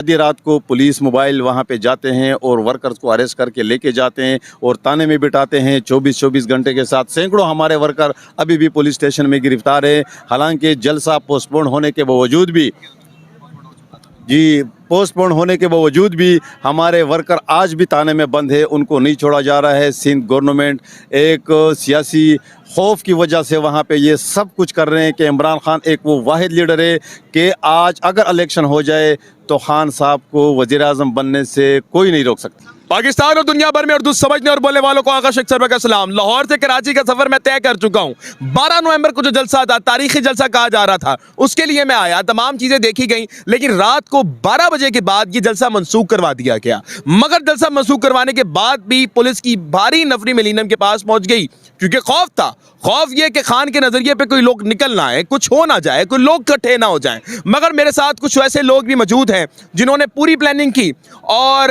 आधी रात को पुलिस मोबाइल वहाँ पे जाते हैं और वर्कर्स को अरेस्ट करके लेके जाते हैं और ताने में बिठाते हैं 24-24 घंटे के साथ। सैकड़ों हमारे वर्कर अभी भी पुलिस स्टेशन में गिरफ्तार है। हालांकि जलसा पोस्टपोन होने के बावजूद भी पोस्टपोन होने के बावजूद भी हमारे वर्कर आज भी ताने में बंद है, उनको नहीं छोड़ा जा रहा है। सिंध गवर्नमेंट एक सियासी खौफ की वजह से वहाँ पे ये सब कुछ कर रहे हैं कि इमरान खान एक वो वाहिद लीडर है कि आज अगर इलेक्शन हो जाए तो खान साहब को वज़ीर आज़म बनने से कोई नहीं रोक सकता। पाकिस्तान और दुनिया भर में उर्दू समझने और बोलने वालों को आका शेख सरवर का सलाम। लाहौर से कराची का सफर मैं तय कर चुका हूँ। 12 नवंबर को जो जलसा था, तारीखी जलसा कहा जा रहा था, उसके लिए मैं आया। तमाम चीजें देखी गई, लेकिन रात को 12 बजे के बाद ये जलसा मंसूख करवा दिया गया। मगर जलसा मंसूख करवाने के बाद भी पुलिस की भारी नफरी मिलीनियम के पास पहुंच गई, क्योंकि खौफ था। खौफ ये कि खान के नजरिए पे कोई लोग निकल ना आए, कुछ हो ना जाए, कोई लोग इकट्ठे ना हो जाएं। मगर मेरे साथ कुछ ऐसे लोग भी मौजूद हैं जिन्होंने पूरी प्लानिंग की और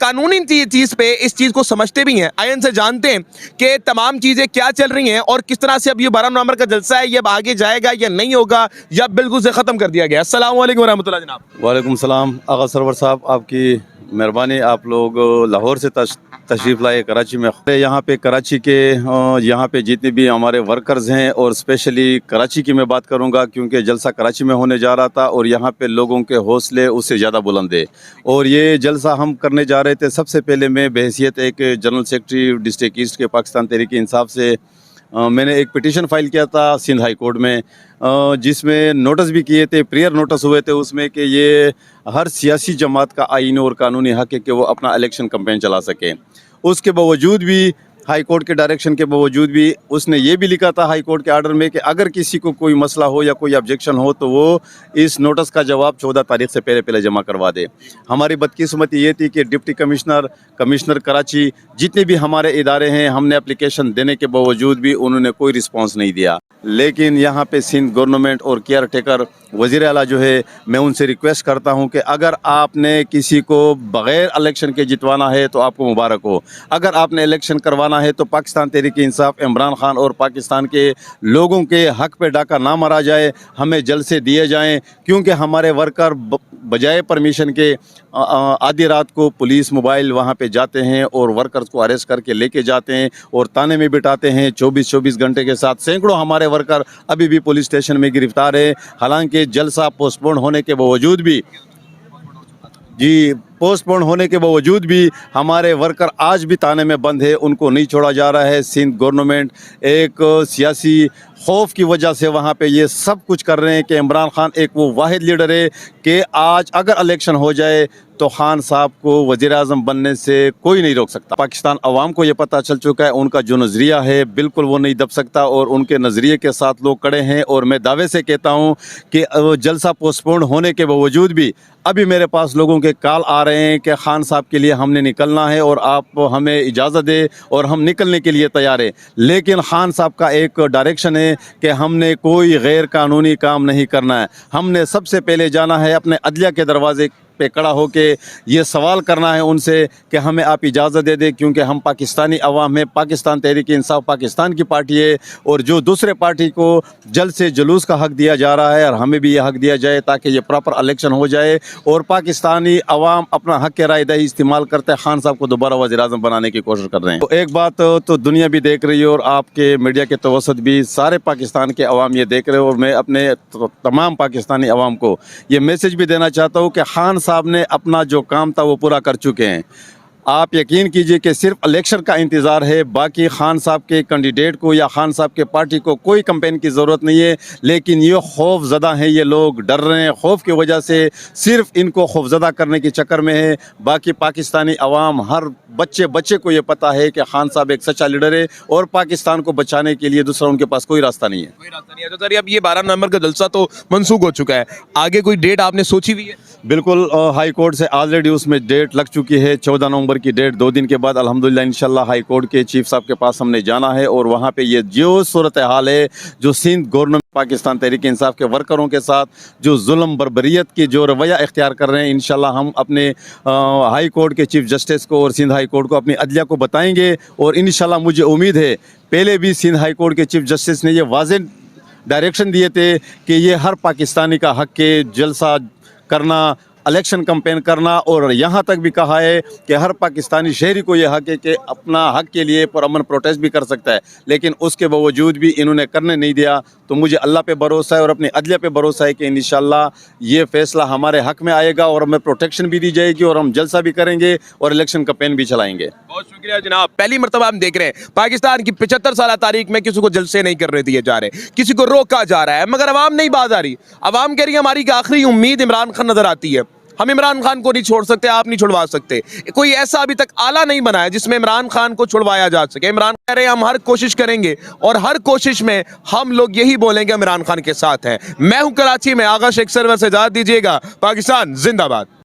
कानूनी चीज पे इस चीज को समझते भी हैं, आयन से जानते हैं कि तमाम चीजें क्या चल रही हैं और किस तरह से अब ये 12 नवंबर का जलसा है, ये अब आगे जाएगा या नहीं होगा या बिल्कुल से खत्म कर दिया गया। अस्सलाम वालेकुम वरहमतुल्लाह जनाब। वालेकुम सलाम आगा सरवर साहब, आपकी मेहरबानी। आप लोग लाहौर से तशरीफ़ लाए कराची में। यहाँ पे कराची के यहाँ पे जितने भी हमारे वर्कर्स हैं और स्पेशली कराची की मैं बात करूँगा, क्योंकि जलसा कराची में होने जा रहा था और यहाँ पे लोगों के हौसले उससे ज़्यादा बुलंद है। और ये जलसा हम करने जा रहे थे। सबसे पहले मैं बहैसियत एक जनरल सेक्रेटरी डिस्ट्रिक्ट ईस्ट के पाकिस्तान तहरीक इंसाफ से मैंने एक पिटीशन फाइल किया था सिंध हाई कोर्ट में, जिसमें नोटिस भी किए थे, प्रेयर नोटिस हुए थे उसमें कि ये हर सियासी जमात का आईनी और कानूनी हक है कि वो अपना इलेक्शन कैंपेन चला सके। उसके बावजूद भी हाई कोर्ट के डायरेक्शन के बावजूद भी उसने ये भी लिखा था हाई कोर्ट के आर्डर में कि अगर किसी को कोई मसला हो या कोई ऑब्जेक्शन हो तो वो इस नोटिस का जवाब 14 तारीख से पहले जमा करवा दे। हमारी बदकिस्मती ये थी कि डिप्टी कमिश्नर कराची, जितने भी हमारे इदारे हैं, हमने एप्लीकेशन देने के बावजूद भी उन्होंने कोई रिस्पॉन्स नहीं दिया। लेकिन यहाँ पे सिंध गवर्नमेंट और केयर टेकर वज़ीर आला जो है, मैं उनसे रिक्वेस्ट करता हूँ कि अगर आपने किसी को बग़ैर इलेक्शन के जितवाना है तो आपको मुबारक हो। अगर आपने इलेक्शन करवाना है तो पाकिस्तान तहरीक इंसाफ, इमरान खान और पाकिस्तान के लोगों के हक़ पे डाका ना मारा जाए, हमें जलसे दिए जाएं, क्योंकि हमारे वर्कर बजाय परमिशन के आधी रात को पुलिस मोबाइल वहाँ पे जाते हैं और वर्कर्स को अरेस्ट करके लेके जाते हैं और ताने में बिठाते हैं 24-24 घंटे के साथ। सैकड़ों हमारे वर्कर अभी भी पुलिस स्टेशन में गिरफ्तार है। हालांकि जलसा पोस्टपोन होने के बावजूद भी हमारे वर्कर आज भी ताने में बंद है, उनको नहीं छोड़ा जा रहा है। सिंध गवर्नमेंट एक सियासी खौफ की वजह से वहाँ पे ये सब कुछ कर रहे हैं कि इमरान खान एक वो वाहिद लीडर है कि आज अगर इलेक्शन हो जाए तो खान साहब को वज़ीर आज़म बनने से कोई नहीं रोक सकता। पाकिस्तान अवाम को ये पता चल चुका है, उनका जो नज़रिया है बिल्कुल वो नहीं दब सकता और उनके नज़रिए के साथ लोग खड़े हैं। और मैं दावे से कहता हूँ कि जलसा पोस्टपोन होने के बावजूद भी अभी मेरे पास लोगों के कॉल आ रहे हैं कि खान साहब के लिए हमने निकलना है और आप हमें इजाज़त दें, और हम निकलने के लिए तैयार हैं। लेकिन खान साहब का एक डायरेक्शन है कि हमने कोई गैर कानूनी काम नहीं करना है। हमने सबसे पहले जाना है अपने अदलिया के दरवाजे पे खड़ा हो के ये सवाल करना है उनसे कि हमें आप इजाज़त दे दें, क्योंकि हम पाकिस्तानी अवाम है। पाकिस्तान तहरीक इंसाफ पाकिस्तान की पार्टी है और जो दूसरे पार्टी को जल्द से जुलूस का हक़ दिया जा रहा है और हमें भी ये हक़ दिया जाए ताकि ये प्रॉपर इलेक्शन हो जाए और पाकिस्तानी अवाम अपना हक़ राय दही इस्तेमाल करते खान साहब को दोबारा वज़ीर आज़म बनाने की कोशिश कर रहे हैं। तो एक बात तो दुनिया भी देख रही है और आपके मीडिया के तवसत भी सारे पाकिस्तान के अवाम ये देख रहे हो, और मैं अपने तमाम पाकिस्तानी अवाम को ये मैसेज भी देना चाहता हूँ कि खान साहब ने अपना जो काम था वो पूरा कर चुके हैं। आप यकीन कीजिए कि सिर्फ इलेक्शन का इंतज़ार है, बाकी खान साहब के कैंडिडेट को या खान साहब के पार्टी को कोई कैंपेन की ज़रूरत नहीं है। लेकिन ये खौफ ज़दा हैं, ये लोग डर रहे हैं, खौफ की वजह से सिर्फ इनको खौफज़दा करने के चक्कर में है। बाकी पाकिस्तानी अवाम, हर बच्चे को ये पता है कि खान साहब एक सच्चा लीडर है और पाकिस्तान को बचाने के लिए दूसरा उनके पास कोई रास्ता नहीं है। तो सर अब ये 12 नवंबर का जलसा तो मनसूख हो चुका है, आगे कोई डेट आपने सोची हुई है? बिल्कुल, हाई कोर्ट से ऑलरेडी उसमें डेट लग चुकी है, 14 नवंबर की डेट। 2 दिन के बाद अल्हम्दुलिल्लाह इंशाल्लाह हाई कोर्ट के चीफ साहब के पास हमने जाना है और वहाँ पे ये जो सूरत हाल है, जो सिंध गवर्नमेंट पाकिस्तान तहरीक इंसाफ के वर्करों के साथ जो जुल्म बर्बरियत की जो रवैया इख्तियार कर रहे हैं, इंशाल्लाह हम अपने हाई कोर्ट के चीफ जस्टिस को और सिंध हाई कोर्ट को, अपनी अदलिया को बताएंगे। और इंशाल्लाह मुझे उम्मीद है, पहले भी सिंध हाई कोर्ट के चीफ जस्टिस ने ये वाज़ेह डायरेक्शन दिए थे कि ये हर पाकिस्तानी का हक़ है जलसा करना, इलेक्शन कैंपेन करना, और यहाँ तक भी कहा है कि हर पाकिस्तानी शहरी को यह हक है कि अपना हक के लिए पुरअमन प्रोटेस्ट भी कर सकता है, लेकिन उसके बावजूद भी इन्होंने करने नहीं दिया। तो मुझे अल्लाह पे भरोसा है और अपनी अदलिया पे भरोसा है कि इंशाल्लाह ये फैसला हमारे हक में आएगा और हमें प्रोटेक्शन भी दी जाएगी और हम जलसा भी करेंगे और इलेक्शन कैंपेन भी चलाएंगे। बहुत शुक्रिया जनाब। पहली मर्तबा हम देख रहे हैं पाकिस्तान की 75 साल तारीख में किसी को जलसे नहीं करने दिए जा रहे, किसी को रोका जा रहा है, मगर अवाम नहीं बाज आ रही। अवाम कह रही है हमारी आखिरी उम्मीद इमरान खान नजर आती है, हम इमरान खान को नहीं छोड़ सकते, आप नहीं छुड़वा सकते। कोई ऐसा अभी तक आला नहीं बना है जिसमें इमरान खान को छुड़वाया जा सके। इमरान कह रहे हैं हम हर कोशिश करेंगे और हर कोशिश में हम लोग यही बोलेंगे इमरान खान के साथ हैं। मैं हूं कराची में, आगा शेख सरवर से इजाजत दीजिएगा। पाकिस्तान जिंदाबाद।